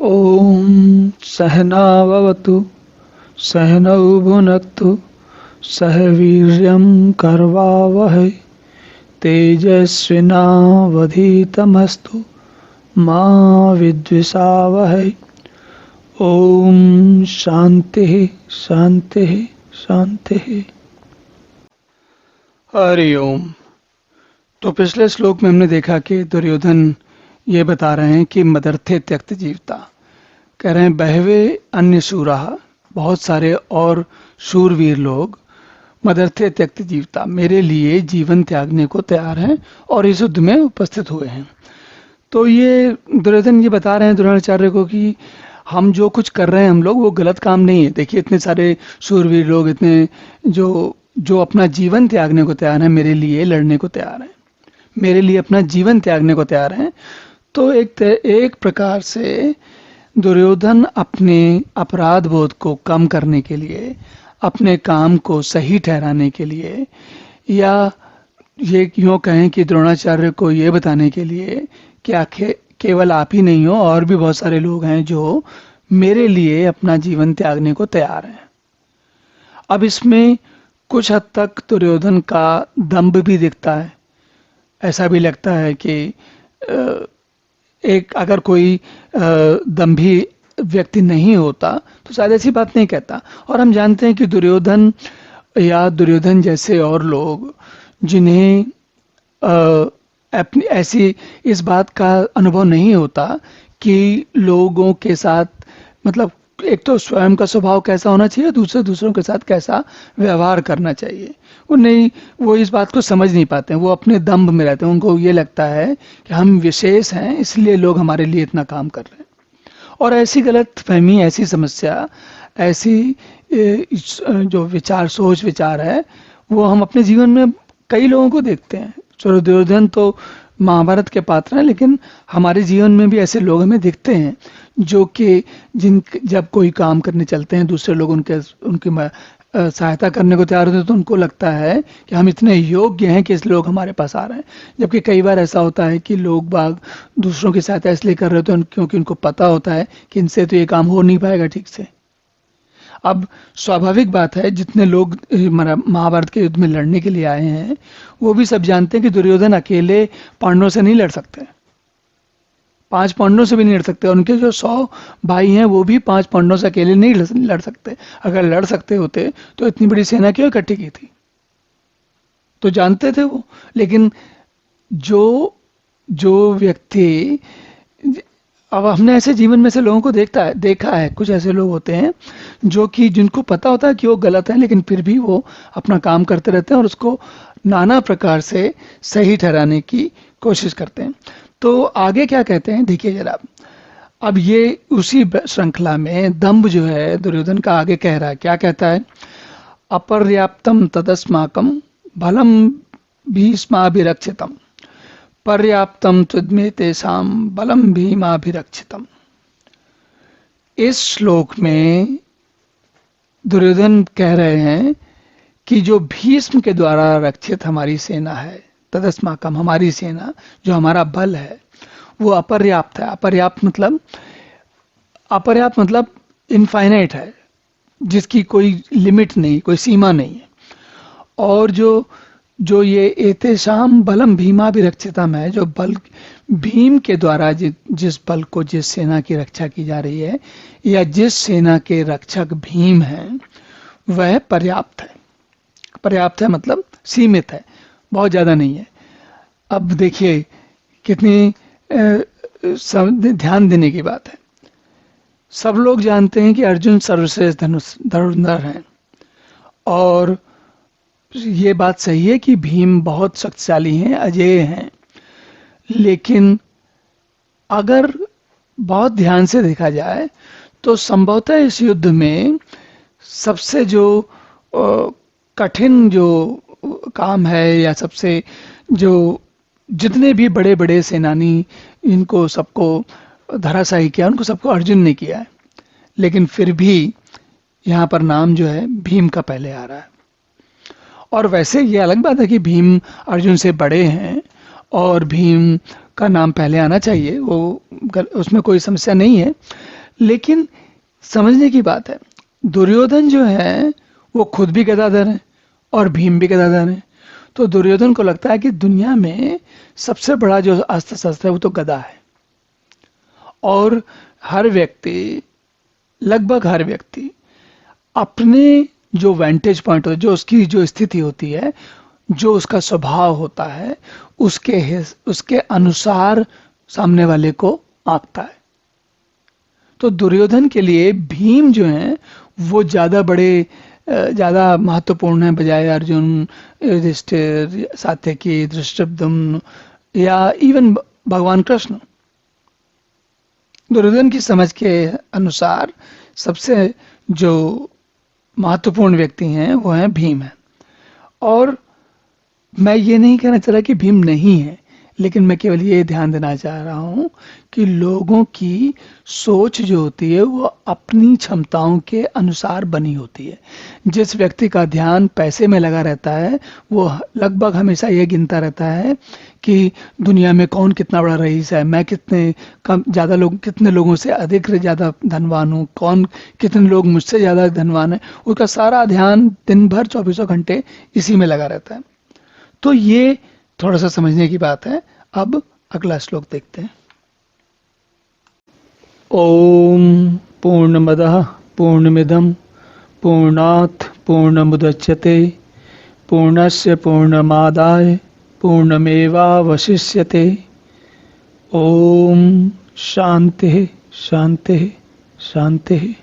ॐ सहनाववतु सहनौ भुनक्तु सह वीर्यं करवावहै तेजस्विनावधीतमस्तु मा विद्विषावहै। ॐ शान्तिः शान्तिः शान्तिः। हरि ओम। तो पिछले श्लोक में हमने देखा कि दुर्योधन ये बता रहे हैं कि मदर्थे त्यक्त जीवता, कह रहे हैं बहवे अन्य शूराः, बहुत सारे और शूरवीर लोग मदर्थे त्यक्त जीवता, मेरे लिए जीवन त्यागने को तैयार हैं और इस युद्ध में उपस्थित हुए हैं। तो ये दुर्योधन ये बता रहे हैं द्रोणाचार्य को कि हम जो कुछ कर रहे हैं हम लोग वो गलत काम नहीं है। देखिए इतने सारे शूरवीर लोग, इतने जो अपना जीवन त्यागने को तैयार हैं, मेरे लिए लड़ने को तैयार हैं, मेरे लिए अपना जीवन त्यागने को तैयार हैं। तो एक प्रकार से दुर्योधन अपने अपराध बोध को कम करने के लिए, अपने काम को सही ठहराने के लिए, या ये यूँ कहें कि द्रोणाचार्य को ये बताने के लिए कि आखिर केवल आप ही नहीं हो, और भी बहुत सारे लोग हैं जो मेरे लिए अपना जीवन त्यागने को तैयार हैं। अब इसमें कुछ हद तक दुर्योधन का दंभ भी दिखता है। ऐसा भी लगता है कि एक अगर कोई दंभी व्यक्ति नहीं होता तो शायद ऐसी बात नहीं कहता। और हम जानते हैं कि दुर्योधन या दुर्योधन जैसे और लोग जिन्हें अपनी ऐसी इस बात का अनुभव नहीं होता कि लोगों के साथ, मतलब एक तो स्वयं का स्वभाव कैसा होना चाहिए, दूसरों के साथ कैसा व्यवहार करना चाहिए, वो इस बात को समझ नहीं पाते हैं। वो अपने दंभ में रहते हैं। उनको ये लगता है कि हम विशेष हैं इसलिए लोग हमारे लिए इतना काम कर रहे हैं। और ऐसी गलत फहमी, ऐसी समस्या, ऐसी जो सोच विचार है वो हम अपने जीवन में कई लोगों को देखते हैं। चलो दुर्योधन तो महाभारत के पात्र हैं, लेकिन हमारे जीवन में भी ऐसे लोग हमें दिखते हैं जो कि जब कोई काम करने चलते हैं, दूसरे लोग उनकी सहायता करने को तैयार होते हैं तो उनको लगता है कि हम इतने योग्य हैं कि इसलिए लोग हमारे पास आ रहे हैं। जबकि कई बार ऐसा होता है कि लोग बाग दूसरों की सहायता इसलिए कर रहे होते हैं क्योंकि उनको पता होता है कि इनसे तो ये काम हो नहीं पाएगा ठीक से। अब स्वाभाविक बात है, जितने लोग महाभारत के युद्ध में लड़ने के लिए आए हैं वो भी सब जानते हैं कि दुर्योधन अकेले पांडवों से नहीं लड़ सकते, 5 पांडवों से भी नहीं लड़ सकते। उनके जो 100 भाई हैं वो भी 5 पांडवों से अकेले नहीं लड़ सकते। अगर लड़ सकते होते तो इतनी बड़ी सेना क्यों इकट्ठी की थी, तो जानते थे वो। लेकिन जो व्यक्ति, अब हमने ऐसे जीवन में से लोगों को देखा है, कुछ ऐसे लोग होते हैं जो कि जिनको पता होता है कि वो गलत है, लेकिन फिर भी वो अपना काम करते रहते हैं और उसको नाना प्रकार से सही ठहराने की कोशिश करते हैं। तो आगे क्या कहते हैं देखिए जरा। अब ये उसी श्रृंखला में दंभ जो है दुर्योधन का आगे कह रहा है। क्या कहता है? अपर्याप्तम तदस्माकम बलम भीष्माभिरक्षितम पर्याप्तम तुद्मे तेषां बलम भीमाभिरक्षितम। इस श्लोक में दुर्योधन कह रहे हैं कि जो भीष्म के द्वारा रक्षित हमारी सेना है, तदस्माकम हमारी सेना, जो हमारा बल है वो अपर्याप्त है। अपर्याप्त मतलब इनफाइनाइट है, जिसकी कोई लिमिट नहीं, कोई सीमा नहीं है। और जो ये एतेषाम बलम भीमाभिरक्षितम है, जो बल भीम के द्वारा जिस बल को, जिस सेना की रक्षा की जा रही है, या जिस सेना के रक्षक भीम हैं, वह पर्याप्त है। पर्याप्त है मतलब सीमित है, बहुत ज्यादा नहीं है। अब देखिए कितनी ध्यान देने की बात है। सब लोग जानते हैं कि अर्जुन सर्वश्रेष्ठ धनुर्धर हैं, और ये बात सही है कि भीम बहुत शक्तिशाली हैं, अजेय हैं। लेकिन अगर बहुत ध्यान से देखा जाए तो संभवतः इस युद्ध में सबसे जो कठिन जो काम है, या सबसे जो जितने भी बड़े बड़े सेनानी इनको सबको धराशायी किया, उनको सबको अर्जुन ने किया है। लेकिन फिर भी यहाँ पर नाम जो है भीम का पहले आ रहा है। और वैसे ये अलग बात है कि भीम अर्जुन से बड़े हैं और भीम का नाम पहले आना चाहिए, वो उसमें कोई समस्या नहीं है। लेकिन समझने की बात है, दुर्योधन जो है वो खुद भी गदाधर है और भीम भी गदाधर है। तो दुर्योधन को लगता है कि दुनिया में सबसे बड़ा जो अस्त्र शस्त्र है वो तो गदा है, और हर व्यक्ति, लगभग हर व्यक्ति अपने जो वेंटेज पॉइंट होता है, जो उसकी जो स्थिति होती है, जो उसका स्वभाव होता है, उसके अनुसार सामने वाले को आंकता है। तो दुर्योधन के लिए भीम जो है वो ज्यादा महत्वपूर्ण है, बजाय अर्जुन, युधिष्ठिर, सात्यकी, धृष्टद्युम्न या इवन भगवान कृष्ण। दुर्योधन की समझ के अनुसार सबसे जो महत्वपूर्ण व्यक्ति हैं वो हैं भीम है। और मैं ये नहीं कहना चाह रहा कि भीम नहीं है, लेकिन मैं केवल ये ध्यान देना चाह रहा हूं कि लोगों की सोच जो होती है वो अपनी क्षमताओं के अनुसार बनी होती है। जिस व्यक्ति का ध्यान पैसे में लगा रहता है वो लगभग हमेशा ये गिनता रहता है कि दुनिया में कौन कितना बड़ा रईस है, मैं कितने लोगों से अधिक ज़्यादा धनवान हूँ, कौन कितने लोग मुझसे ज़्यादा धनवान है, उसका सारा ध्यान दिन भर 24 घंटे इसी में लगा रहता है। तो ये थोड़ा सा समझने की बात है। अब अगला श्लोक देखते हैं। ओम पूर्णमदः पूर्णमिदं पूर्णात् पूर्णमुदच्यते पूर्णस्य पूर्णमादाय पूर्णमेवावशिष्यते। ओम शांति शांति शांति।